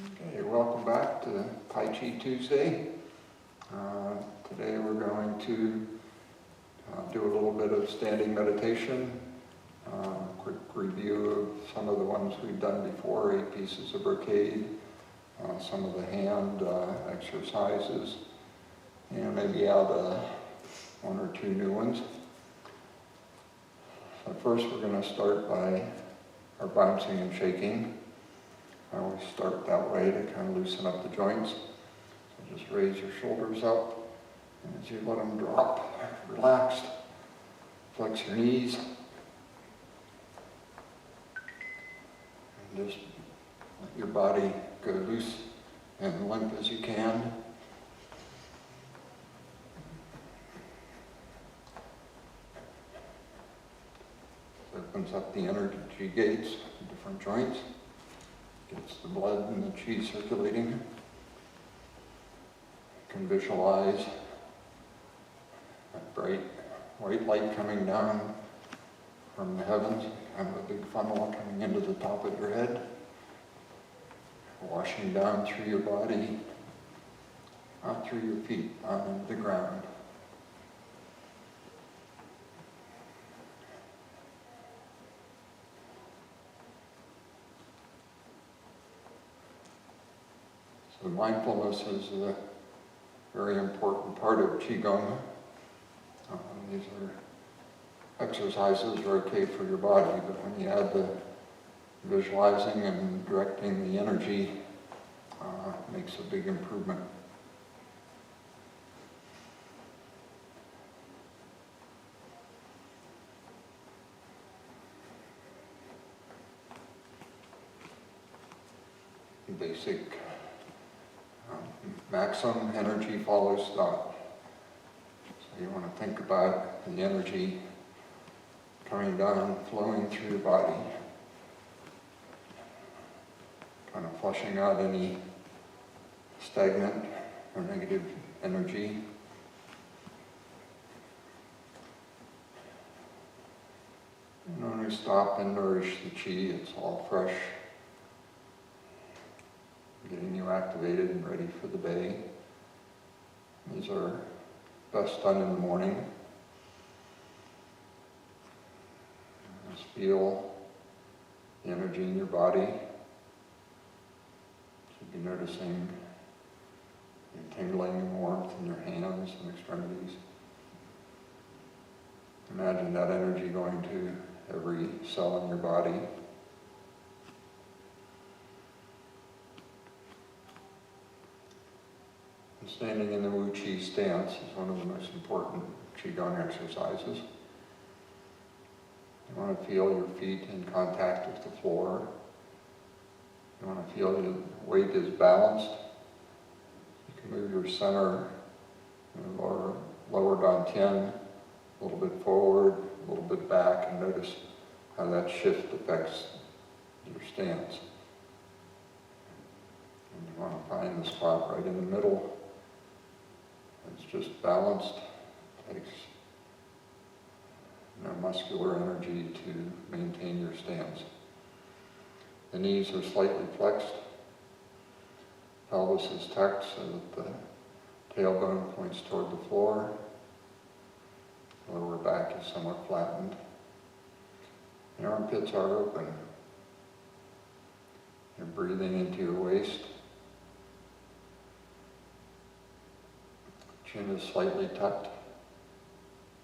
Okay, welcome back to Tai Chi Tuesday. Today we're going to do a little bit of standing meditation, quick review of some of the ones we've done before, 8 pieces of brocade, some of the hand exercises, and maybe add 1 or 2 new ones. So first we're going to start by our bouncing and shaking. I always start that way to kind of loosen up the joints. So just raise your shoulders up, and as you let them drop, relaxed, flex your knees, and just let your body go loose and limp as you can. It opens up the energy gates in different joints. Gets the blood and the chi circulating. You can visualize that bright white light coming down from the heavens, kind of a big funnel coming into the top of your head, washing down through your body, out through your feet, down into the ground. So mindfulness is a very important part of qigong. These are exercises that are okay for your body, but when you add the visualizing and directing the energy, makes a big improvement. Basic maxim, energy follows thought. So you want to think about the energy coming down, flowing through your body, kind of flushing out any stagnant or negative energy. And when we stop and nourish the chi, it's all fresh, getting you activated and ready for the day. These are best done in the morning. Just feel the energy in your body. Should be noticing the tingling and warmth in your hands and extremities. Imagine that energy going to every cell in your body. Standing in the Wu Chi stance is one of the most important qigong exercises. You want to feel your feet in contact with the floor. You want to feel your weight is balanced. You can move your center lower dantian a little bit forward, a little bit back, and notice how that shift affects your stance. And you want to find the spot right in the middle. It's just balanced, takes muscular energy to maintain your stance. The knees are slightly flexed, pelvis is tucked so that the tailbone points toward the floor, lower back is somewhat flattened, the armpits are open. You're breathing into your waist. Chin is slightly tucked.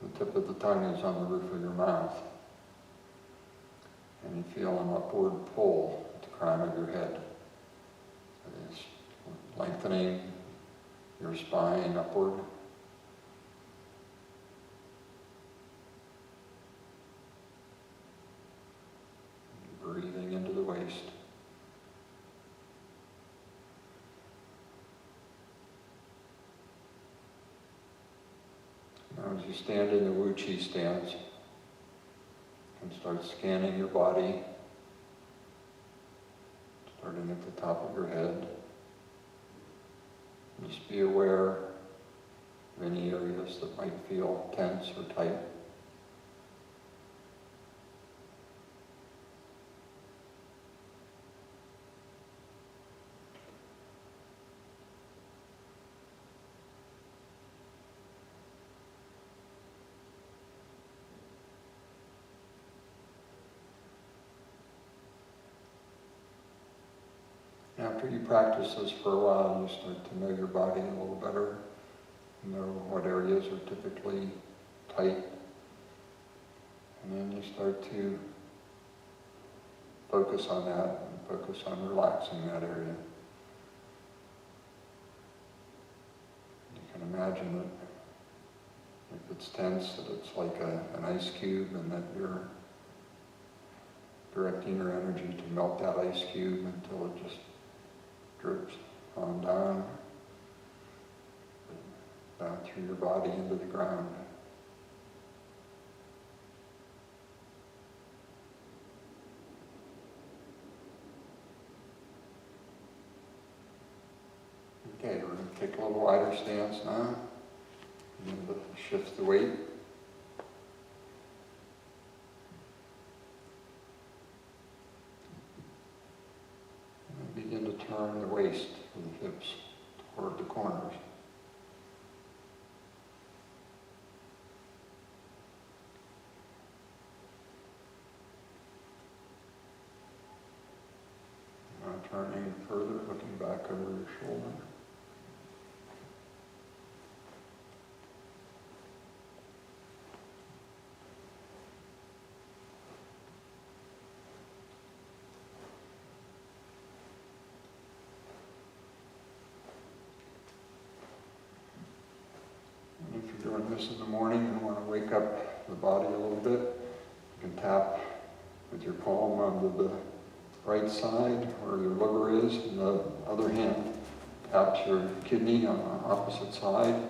The tip of the tongue is on the roof of your mouth. And you feel an upward pull at the crown of your head. It's lengthening your spine upward. Breathing into the waist. Now as you stand in the Wu Chi stance, you can start scanning your body, starting at the top of your head. Just be aware of any areas that might feel tense or tight. After you practice this for a while, you start to know your body a little better, know what areas are typically tight, and then you start to focus on that and focus on relaxing that area. You can imagine that if it's tense, that it's like an ice cube, and that you're directing your energy to melt that ice cube until it just drips on down through your body into the ground. Okay, we're going to take a little wider stance now. And shift the weight. And begin to turn the waist and the hips toward the corners. Now turning further, looking back over your shoulder. If you're doing this in the morning and want to wake up the body a little bit, you can tap with your palm onto the right side where your liver is, and the other hand taps your kidney on the opposite side.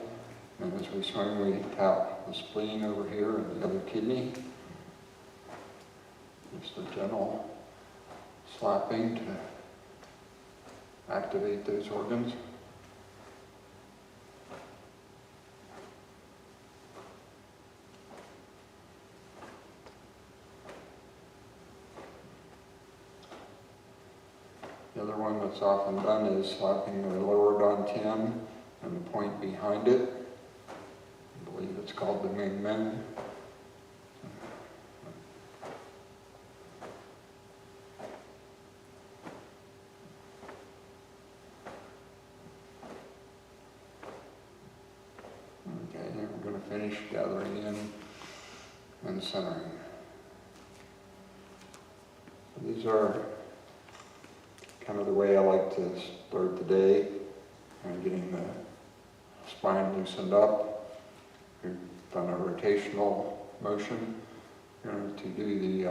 And as we swing, we tap the spleen over here and the other kidney. Just a gentle slapping to activate those organs. The other one that's often done is slapping the lower dantian and the point behind it. I believe it's called the Ming Men. Okay, and we're going to finish gathering in and centering. So these are kind of the way I like to start the day, and getting the spine loosened up. We've done a rotational motion. We're going to do the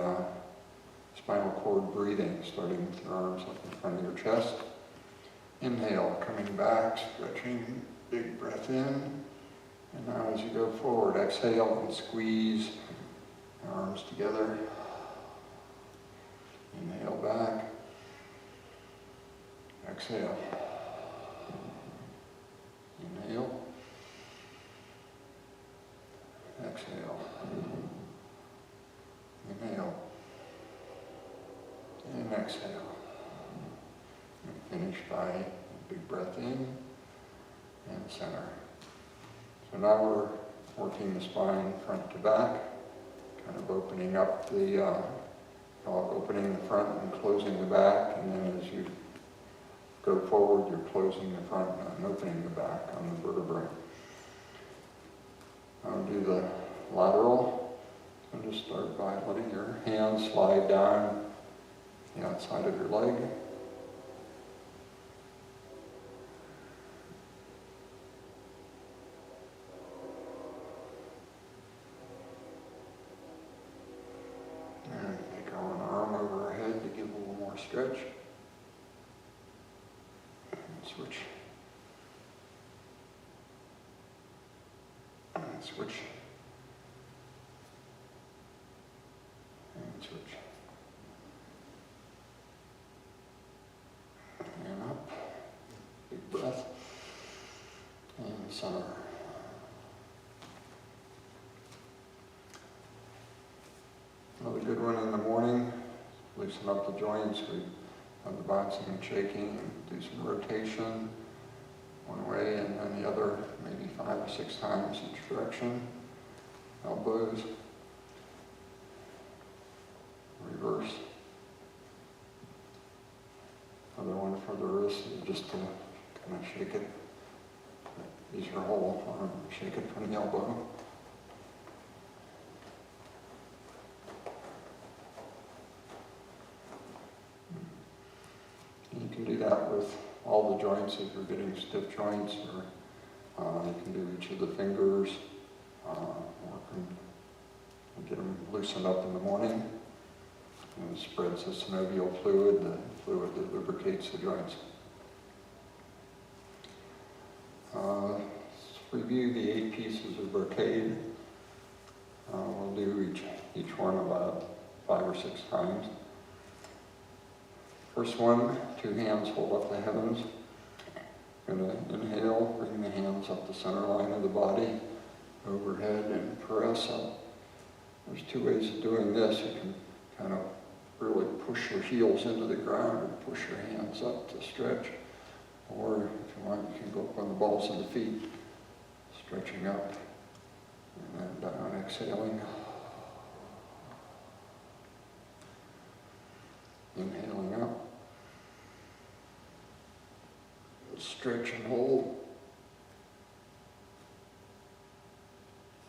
spinal cord breathing, starting with your arms up in front of your chest. Inhale, coming back, stretching, big breath in. And now as you go forward, exhale and squeeze your arms together. Inhale back. Exhale. Inhale. Exhale. Inhale. And exhale. And finish by a big breath in and center. So now we're working the spine front to back, kind of opening up the, opening the front and closing the back, and then as you go forward, you're closing the front and opening the back on the vertebrae. I'll do the lateral. So just start by letting your hands slide down the outside of your leg. And take one arm over our head to give a little more stretch. Switch. And switch. And switch. And up. Big breath. And center. Another good one in the morning. Loosen up the joints. We have the bouncing and shaking, and do some rotation one way and then the other, maybe 5 or 6 times each direction. Elbows, reverse, Another one for the wrist is just to kind of shake it. Use your whole arm, shake it from the elbow. And you can do that with all the joints if you're getting stiff joints, or you can do each of the fingers, or get them loosened up in the morning. And it spreads the synovial fluid, the fluid that lubricates the joints. Let's review the 8 pieces of brocade. We'll do each one about 5 or 6 times. First one, 2 hands hold up the heavens. Going to inhale, bring the hands up the center line of the body, overhead, and press up. There's 2 ways of doing this. You can kind of really push your heels into the ground and push your hands up to stretch. Or if you want, you can go up on the balls of the feet, stretching up, and then down, exhaling. Inhaling up. Stretch and hold.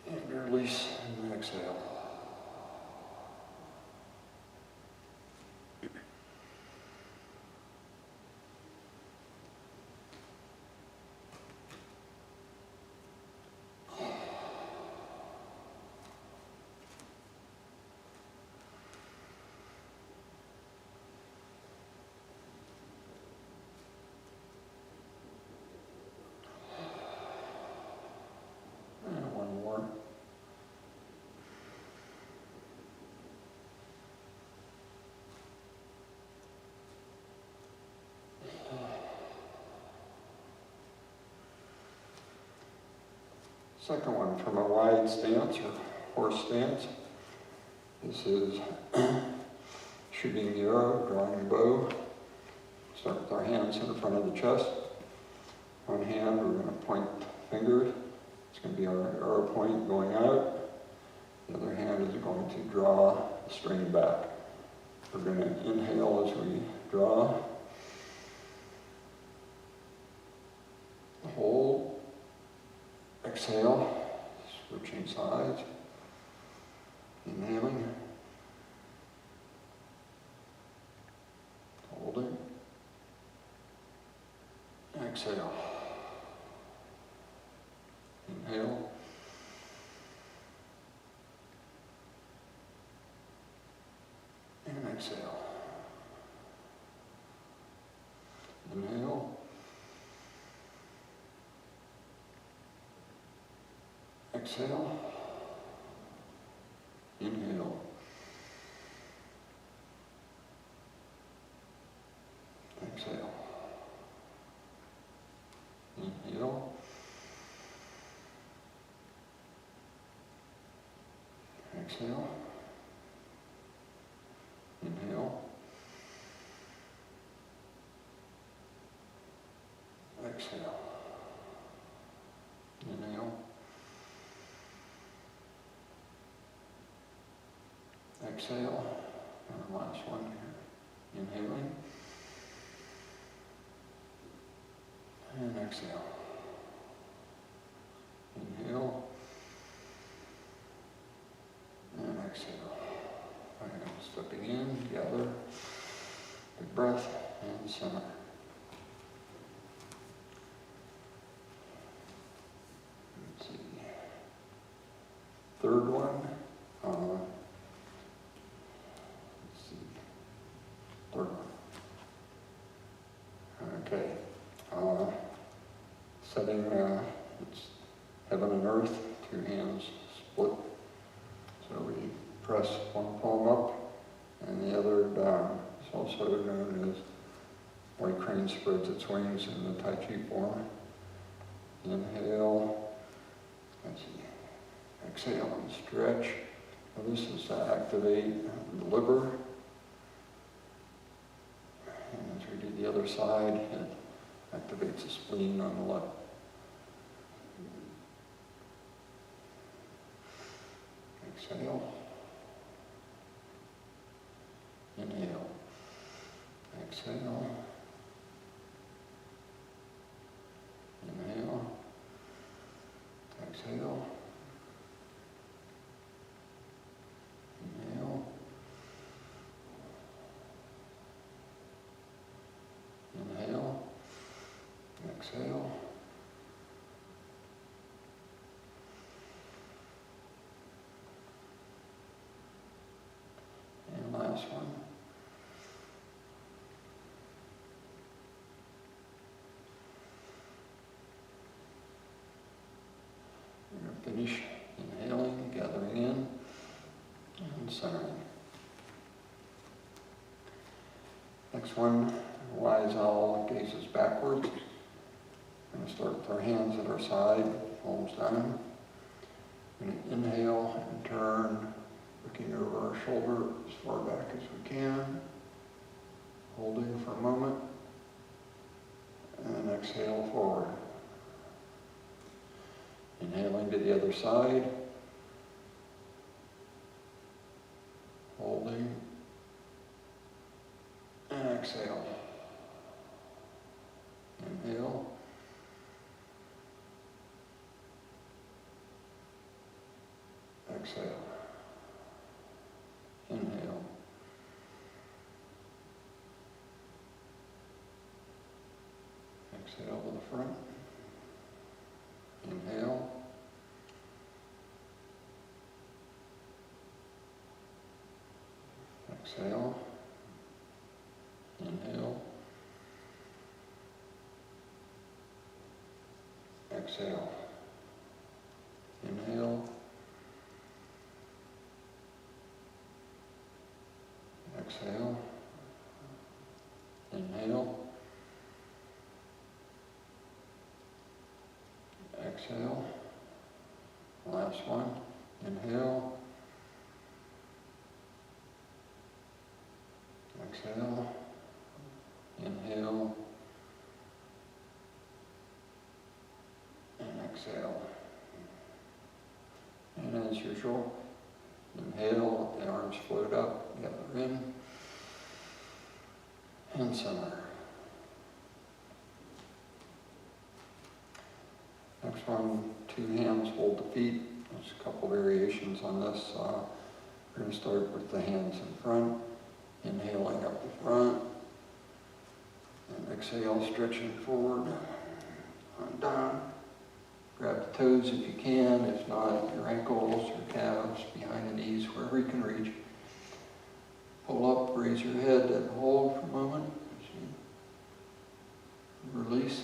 And release and exhale. Second one, from a wide stance or horse stance. This is shooting the arrow, drawing the bow. Start with our hands in front of the chest. One hand, we're going to point fingers. It's going to be our arrow point going out. The other hand is going to draw the string back. We're going to inhale as we draw. Hold. Exhale, switching sides, inhaling, holding, exhale, inhale, and exhale, inhale, exhale, inhale, exhale, inhale, exhale, inhale, exhale, inhale, exhale, and the last one here. Inhaling, and exhale. Inhale, and exhale. And stepping in, gather, big breath, and center. Let's see. Third one. Okay, setting it's heaven and earth, 2 hands split. So we press one palm up and the other down. It's also known as white crane spreads its wings in the Tai Chi form. Inhale, let's see, exhale and stretch. Now this is to activate the liver. And as we do the other side, it activates the spleen on the left. Exhale. Inhale. Exhale. exhale. And last one. We're going to finish inhaling, gathering in, and centering. Next one, wise owl gazes backwards. We're going to start with our hands at our side, palms down. We're going to inhale and turn, looking over our shoulder as far back as we can, holding for a moment, and exhale forward. Inhaling to the other side, holding, and exhale. Inhale. Exhale. Inhale. Exhale to the front. Inhale. Exhale. Inhale. Exhale. Inhale. Exhale. Inhale. Exhale. Last one. Inhale. Exhale. Inhale. And exhale. And as usual, inhale, let the arms float up, gather in, and center. Next one, 2 hands hold the feet. There's a couple variations on this. We're going to start with the hands in front, inhaling up the front, and exhale, stretching forward, on down. Grab the toes if you can, if not, your ankles or calves, behind the knees, wherever you can reach. Pull up, raise your head, and hold for a moment. Release.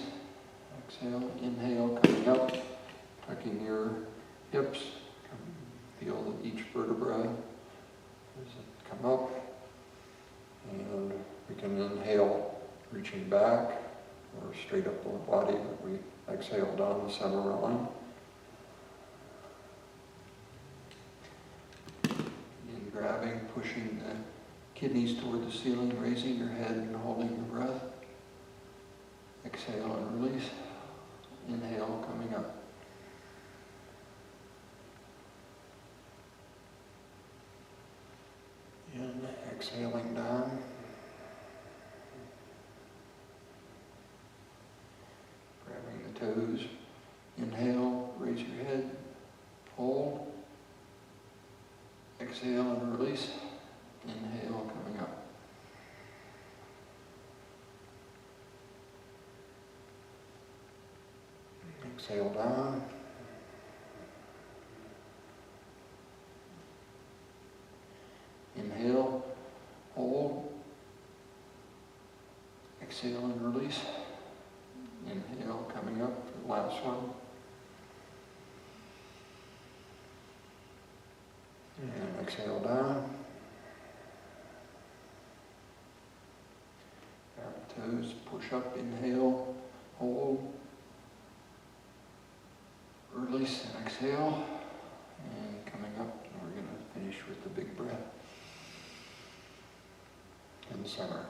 Exhale, inhale, coming up, tucking your hips. Feel each vertebra as it come up. And we can inhale, reaching back or straight up the body, but we exhale down the center line. And grabbing, pushing the kidneys toward the ceiling, raising your head and holding your breath. Exhale and release. Inhale, coming up. And exhaling down. Grabbing the toes. Inhale, raise your head, hold. Exhale and release. Inhale, coming up. Exhale down. Inhale, hold. Exhale and release. Inhale, coming up for the last one. And exhale down. Grab the toes, push up, inhale, hold. Release and exhale, and coming up, and we're going to finish with the big breath in the center.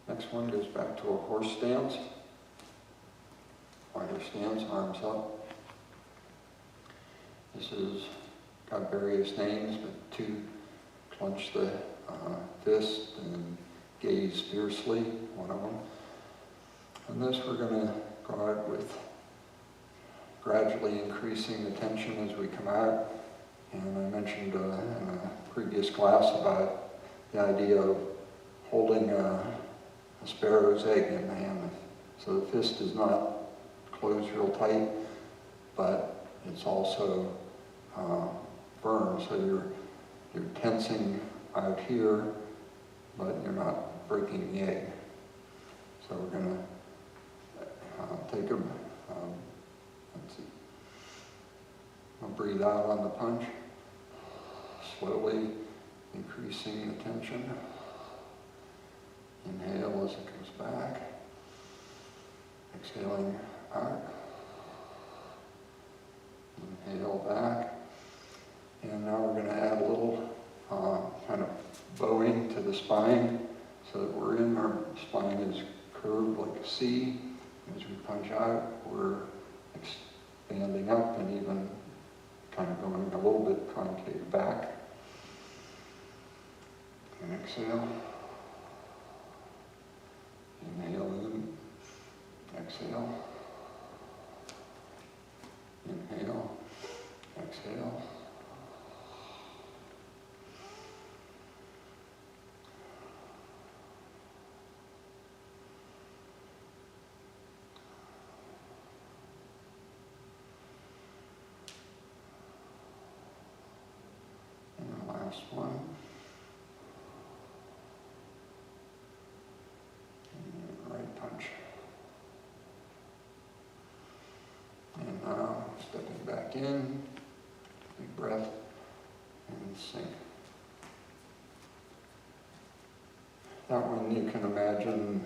Next one goes back to a horse stance. Rider stance, arms up. This is got various names, but to clench the fist and gaze fiercely, one of them. On this, we're going to go out with gradually increasing the tension as we come out. And I mentioned in a previous class about the idea of holding a sparrow's egg in the hand. So the fist is not closed real tight, but it's also firm. So you're tensing out here, but you're not breaking the egg. So we're going to take a, let's see, I'll breathe out on the punch, slowly increasing the tension. Inhale as it comes back, exhaling out, inhale back, and now we're going to add a little kind of bowing to the spine so that we're in, our spine is curved like a C. As we punch out, we're expanding up and even kind of going a little bit concave back. And exhale. Inhale in, exhale. Inhale, exhale. Last one. And right punch. And now stepping back in, big breath, and sink. That one you can imagine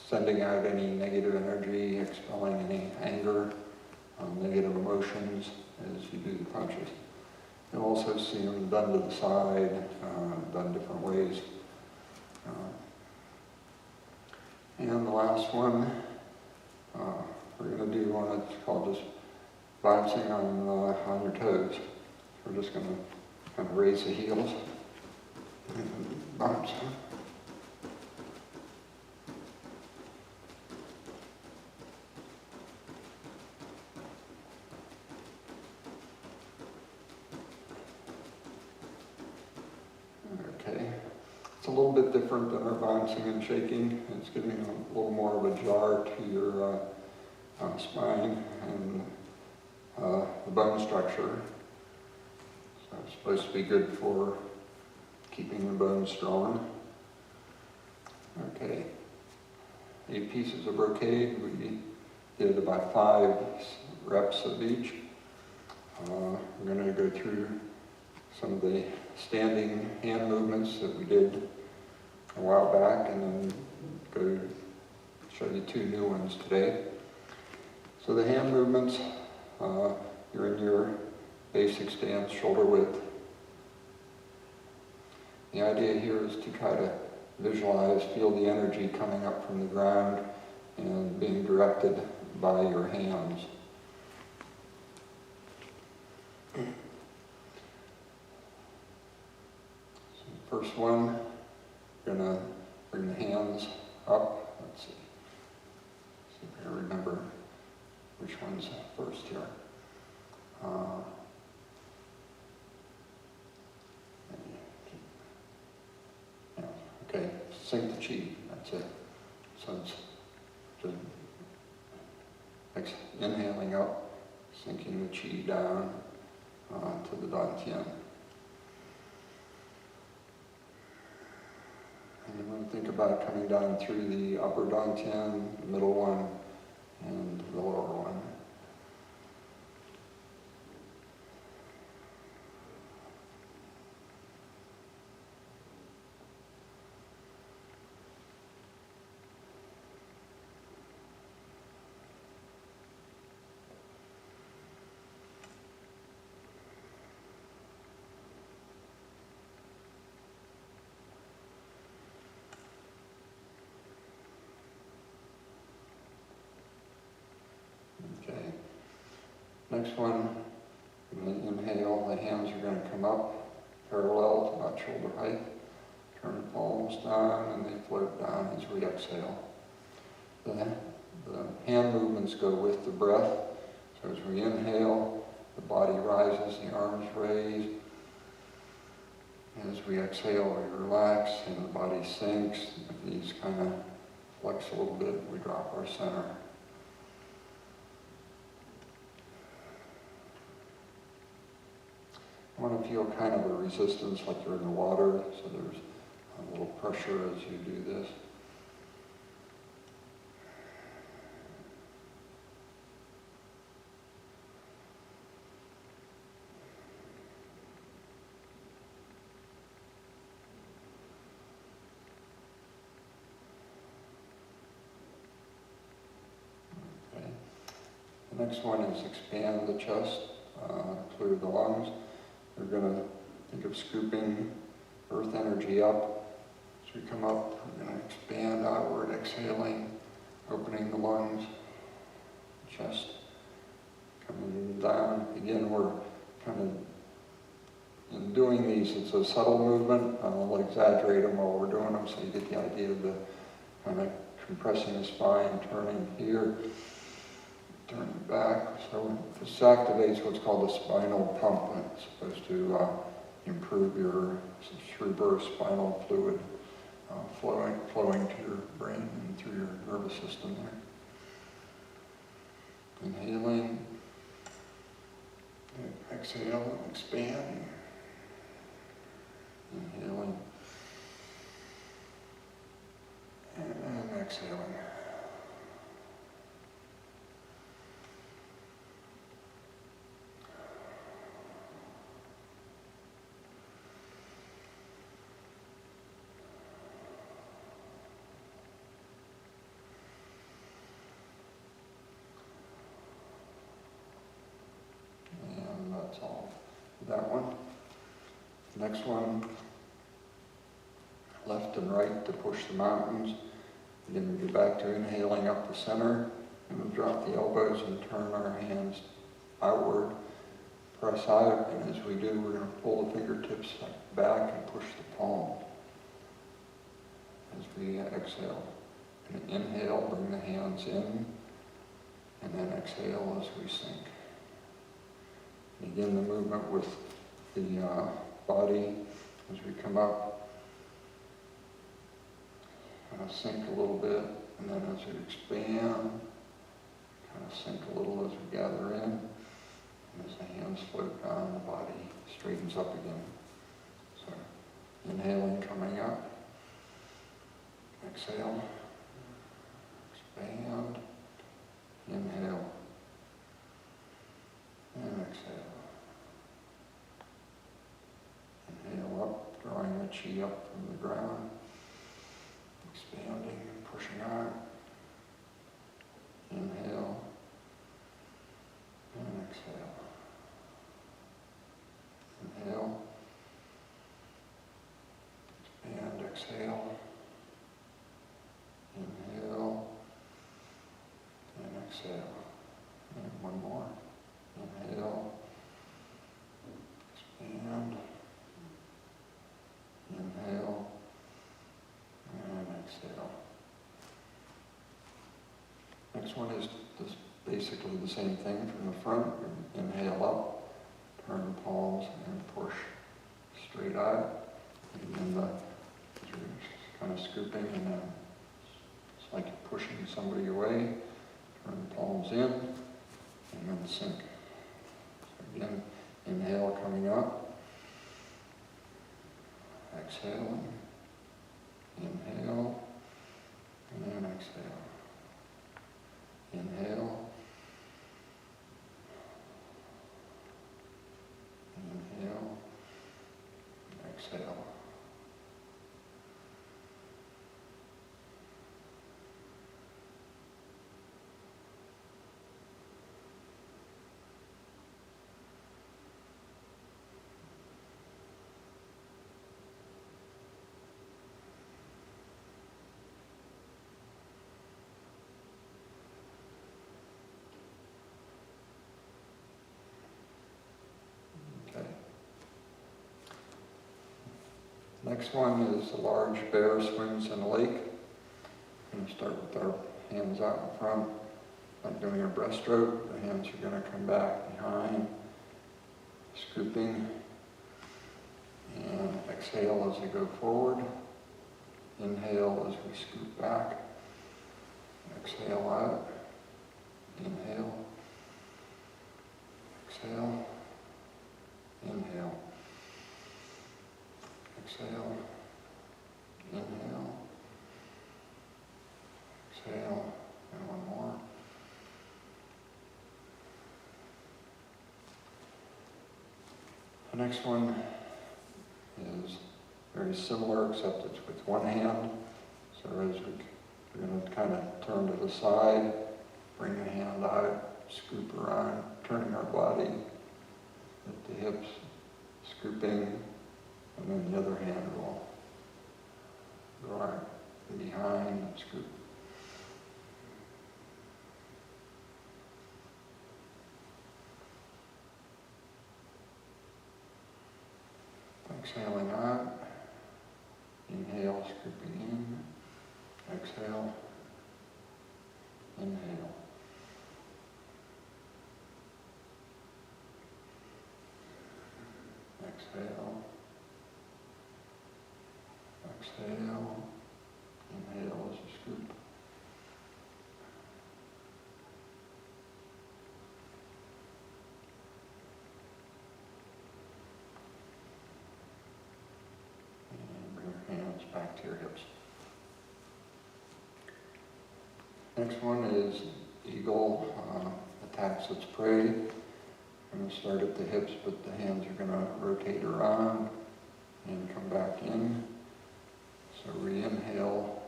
sending out any negative energy, expelling any anger, negative emotions as you do the punches. You'll also see them done to the side, done different ways. And the last one, we're going to do one that's called just bouncing on your toes. We're just going to kind of raise the heels and bounce. Okay, it's a little bit different than our bouncing and shaking. It's giving a little more of a jar to your spine and the bone structure. So it's supposed to be good for keeping the bones strong. Okay, 8 pieces of brocade. We did about 5 reps of each. We're going to go through some of the standing hand movements that we did a while back, and then go show you 2 new ones today. So the hand movements, you're in your basic stance, shoulder width. The idea here is to try to visualize, feel the energy coming up from the ground and being directed by your hands. First one, we're going to bring the hands up. Let's see if I remember which one's first here. Yeah, okay, sink the chi, that's it. So it's just inhaling up, sinking the chi down to the dantian. And you want to think about coming down through the upper dantian, the middle one, and the lower one. Okay. Next one, inhale, the hands are going to come up parallel to about shoulder height. Turn the palms down and they float down as we exhale. The hand movements go with the breath. So as we inhale, the body rises, the arms raise. As we exhale, we relax and the body sinks. If these kind of flex a little bit, we drop our center. I want to feel kind of a resistance like you're in the water, so there's a little pressure as you do this. Okay. The next one is expand the chest, clear the lungs. We're going to think of scooping earth energy up. As we come up, we're going to expand outward, exhaling, opening the lungs, chest, coming down. Again, we're kind of, in doing these, it's a subtle movement. I'll exaggerate them while we're doing them so you get the idea of the kind of compressing the spine, turning here, turning back. So this activates what's called the spinal pump. It's supposed to improve your cerebrospinal fluid flowing to your brain and through your nervous system there. Inhaling, exhale, expand. Inhaling, and exhaling. That's all for that one. Next one, left and right to push the mountains. Again, we go back to inhaling up the center, and we'll drop the elbows and turn our hands outward, press out, and as we do, we're going to pull the fingertips back and push the palm as we exhale. And inhale, bring the hands in, and then exhale as we sink. Begin the movement with the body as we come up, kind of sink a little bit, and then as we expand, kind of sink a little as we gather in, and as the hands float down, the body straightens up again. So, inhaling, coming up, exhale, expand, inhale, and exhale. Inhale up, drawing the chi up from the ground, expanding and pushing out. Inhale, and exhale. Inhale, and exhale. Inhale, and exhale. And one more. Inhale, expand, inhale, and exhale. Next one is basically the same thing from the front. Inhale up, turn the palms and push straight out. And then you're kind of scooping, and then it's like you're pushing somebody away. Turn the palms in, and then sink. Again, inhale coming up, exhaling, inhale, and then exhale. Inhale, inhale, exhale. Next one is a large bear swims in a lake. We're going to start with our hands out in front, like doing a breaststroke. The hands are going to come back behind, scooping, And exhale as we go forward. Inhale as we scoot back. Exhale out. Inhale. Exhale. Inhale. Exhale. Inhale. Exhale. And one more. The next one is very similar, except it's with one hand. So as we're going to kind of turn to the side, bring the hand out, scoop around, turning our body at the hips, scooping, and then the other hand will go out behind and scoop. Exhaling out, inhale, scooping in, exhale, inhale. Exhale, exhale, inhale as you scoop. Hands back to your hips. Next one is eagle attacks its prey. I'm going to start at the hips, but the hands are going to rotate around and come back in. So we inhale,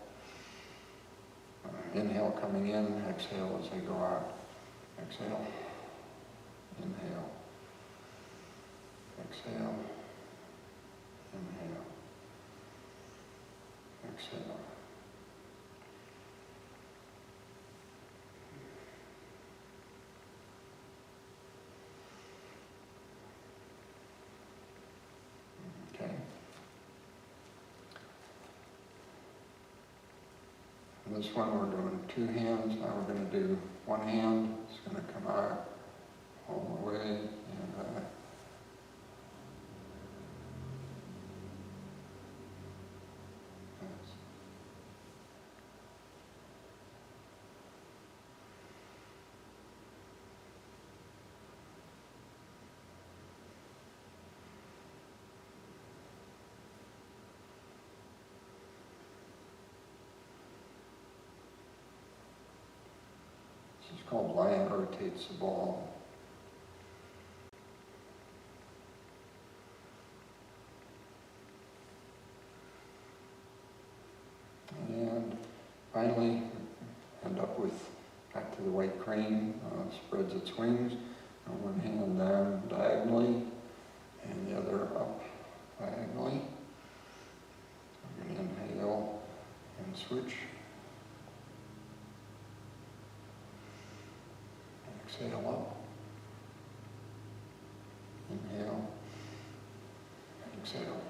inhale coming in, exhale as they go out. Exhale, inhale, exhale, inhale. Exhale. Okay. And this one we're doing two hands. Now we're going to do one hand. It's going to come out all the way and it's called lion rotates the ball. And finally, end up with back to the white crane, spreads its wings, and one hand down diagonally, and the other up diagonally. I'm going to inhale and switch. Exhale up. Inhale. Exhale.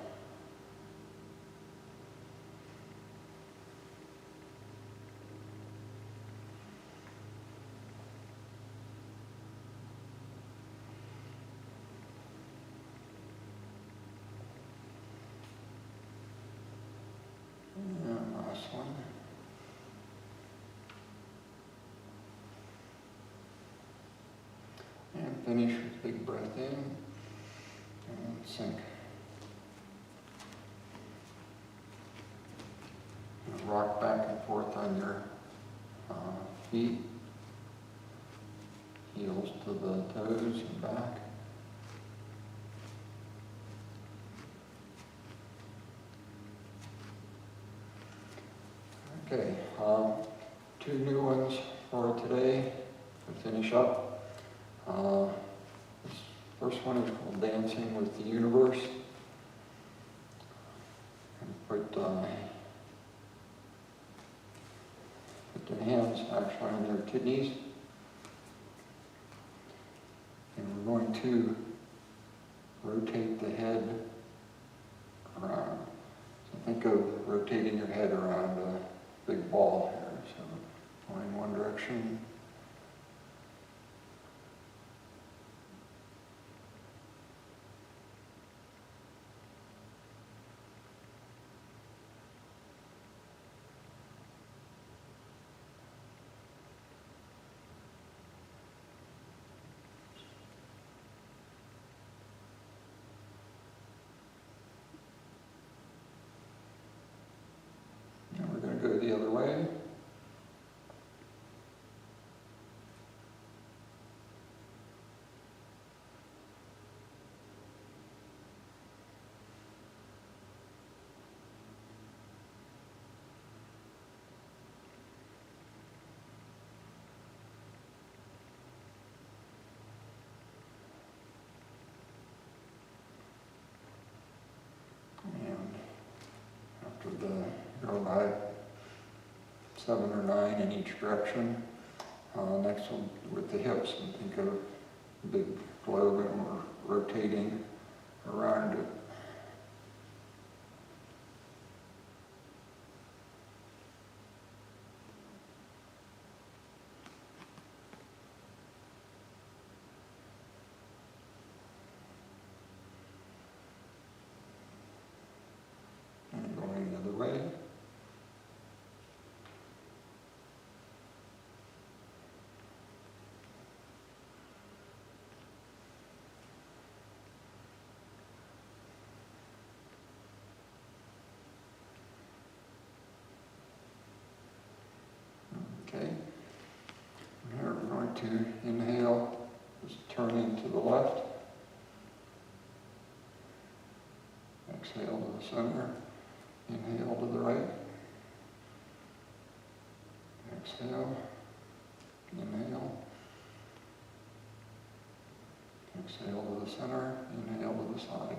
And last one. And finish with big breath in and sink. And rock back and forth on your feet, heels to the toes and back. Okay, two new ones for today to finish up. This first one is called Dancing with the Universe. And put the hands actually on your kidneys. And we're going to rotate the head around. So think of rotating your head around a big ball here. So going one direction. 5, 7 or 9 in each direction. Next one with the hips, and think of a big globe and we're rotating around it. And going the other way. Okay, now we're going to inhale, just turning to the left. Exhale to the center, inhale to the right. Exhale, inhale. Exhale to the center, inhale to the side.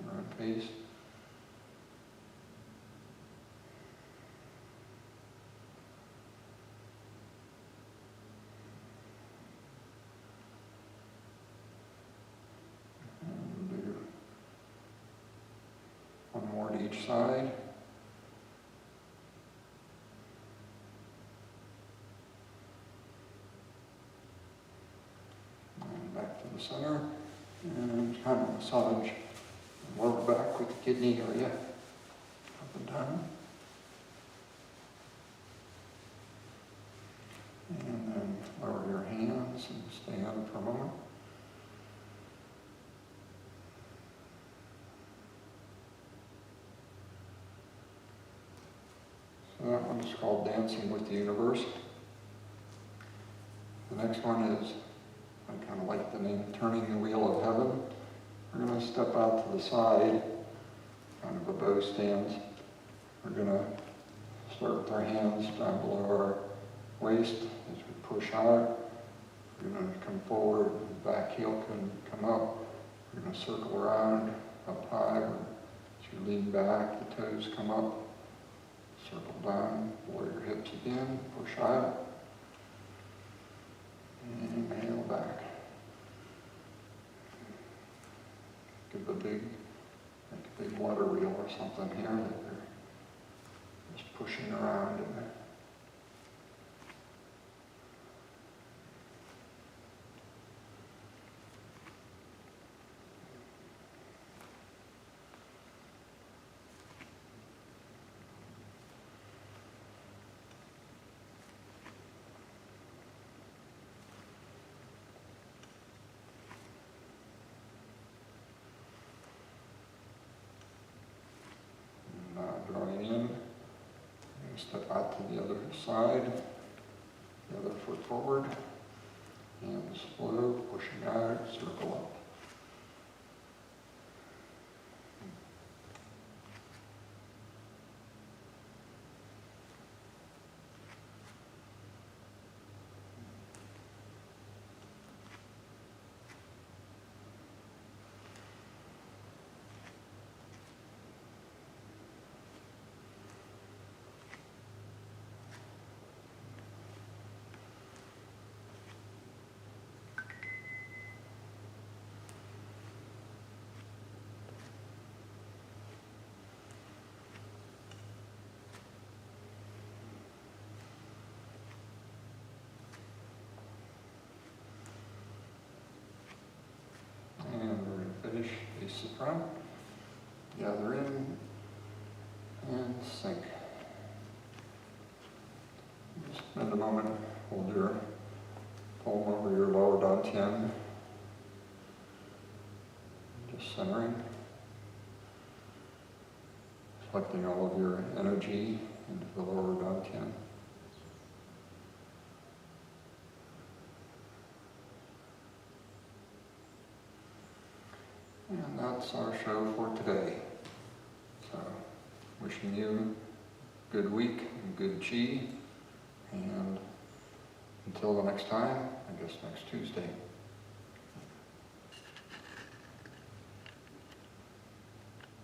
Your own pace. One more to each side. And back to the center. And kind of massage the lower back with the kidney area. Up and down. And then lower your hands and stand for a moment. So that one's called Dancing with the Universe. The next one is, I kind of like the name, Turning the Wheel of Heaven. We're going to step out to the side, kind of a bow stance. We're going to start with our hands down below our waist as we push out. We're going to come forward, the back heel can come up. We're going to circle around up high. As you lean back, the toes come up. Circle down, lower your hips again, push out. And inhale back. Give a big, like a big water wheel or something here that you're just pushing around in it. Drawing in, and step out to the other side, the other foot forward, hands low, pushing out, circle up. Finish, face the front, gather in, and sink. Just spend a moment, hold your palm over your lower dantian, just centering, reflecting all of your energy into the lower dantian. And that's our show for today. So, wishing you good week and good chi. And until the next time, I guess next Tuesday.